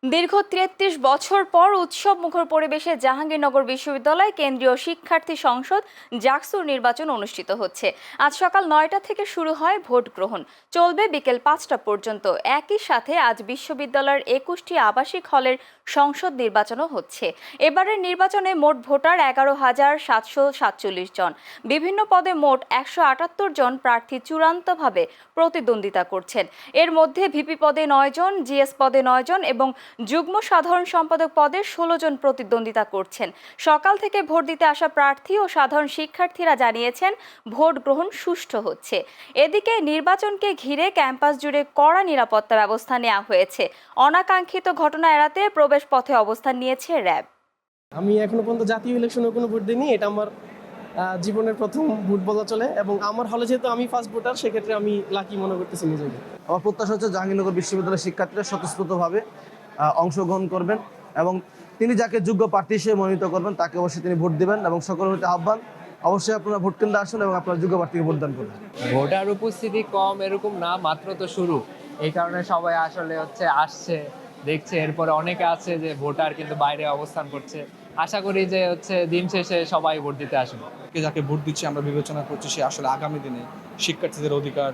দীর্ঘ ৩৩ বছর পর উৎসবমুখর পরিবেশে জাহাঙ্গীরনগর বিশ্ববিদ্যালয় কেন্দ্রীয় শিক্ষার্থী সংসদ জাকসুর নির্বাচন অনুষ্ঠিত হচ্ছে। আজ সকাল ৯টা থেকে শুরু হয় ভোট গ্রহণ, চলবে বিকেল ৫টা পর্যন্ত। একই সাথে আজ বিশ্ববিদ্যালয়ের ২১টি আবাসিক হলের সংসদ নির্বাচনও হচ্ছে। এবারের নির্বাচনে মোট ভোটার ১১,৭৪৭ জন। বিভিন্ন পদে মোট ১৭৮ জন প্রার্থী চূড়ান্তভাবে প্রতিদ্বন্দ্বিতা করছেন। এর মধ্যে ভিপি পদে ৯ জন, জিএস পদে ৯ জন এবং যুগ্ম সাধারণ সম্পাদক পদে ১৬ জন প্রতিদ্বন্দ্বিতা করছেন। সকাল থেকে ভোট দিতে আসা প্রার্থী ও সাধারণ শিক্ষার্থীরা জানিয়েছেন ভোট গ্রহণ সুষ্ঠু হচ্ছে। এদিকে নির্বাচনকে ঘিরে ক্যাম্পাস জুড়ে কড়া নিরাপত্তা ব্যবস্থা নেওয়া হয়েছে। অনাকাঙ্ক্ষিত ঘটনা এড়াতে প্রবেশ পথে অবস্থান নিয়েছে র্যাব। আমি এখনো পর্যন্ত জাতীয় ইলেকশনে কোনো ভোট দিইনি। এটা আমার জীবনের প্রথম ভোট বলা চলে, এবং আমার হলে যেহেতু আমি ফার্স্ট ভোটার, সেক্ষেত্রে আমি লাকি মনে করতেছি নিজেকে। আমার প্রত্যাশা হচ্ছে জাহাঙ্গীরনগর বিশ্ববিদ্যালয়ের শিক্ষার্থীরা স্বতঃস্ফূর্তভাবে অংশগ্রহণ করবেন এবং তিনি যাকে যোগ্য প্রার্থী হিসেবে মনোনীত করবেন তাকে অবশ্যই তিনি ভোট দেবেন, এবং সকলের প্রতি আহ্বান অবশ্যই আপনারা ভোট কেন্দ্রে আসুন এবং আপনারা যোগ্য প্রার্থীকে ভোটদান করবেন। ভোটার উপস্থিতি কম এরকম না, মাত্র তো শুরু, এই কারণে সবাই আসলে আসছে, দেখছে। এরপরে অনেকে আছে যে ভোটার কিন্তু বাইরে অবস্থান করছে। আশা করি যে দিন শেষে সবাই ভোট দিতে আসবে। যাকে ভোট দিচ্ছি আমরা বিবেচনা করছি সে আসলে আগামী দিনে শিক্ষার্থীদের অধিকার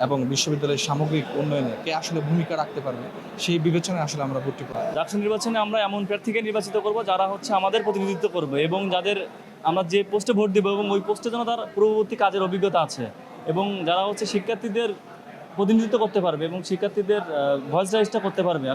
এবং বিশ্ববিদ্যালয়ের সামগ্রিক উন্নয়নে কে আসলে ভূমিকা রাখতে পারবে, সেই বিবেচনায় আসলে আমরা ভোটটি করি। জাকসু নির্বাচনে আমরা এমন প্রার্থীকে নির্বাচিত করব যারা আমাদের প্রতিনিধিত্ব করবে, এবং যাদের আমরা যে পোস্টে ভোট দেবো এবং ওই পোস্টে যেন তার পূর্ববর্তী কাজের অভিজ্ঞতা আছে, এবং যারা শিক্ষার্থীদের প্রতিনিধিত্ব করতে পারবে এবং শিক্ষার্থীদের ভয়েস রাইজটা করতে পারবে।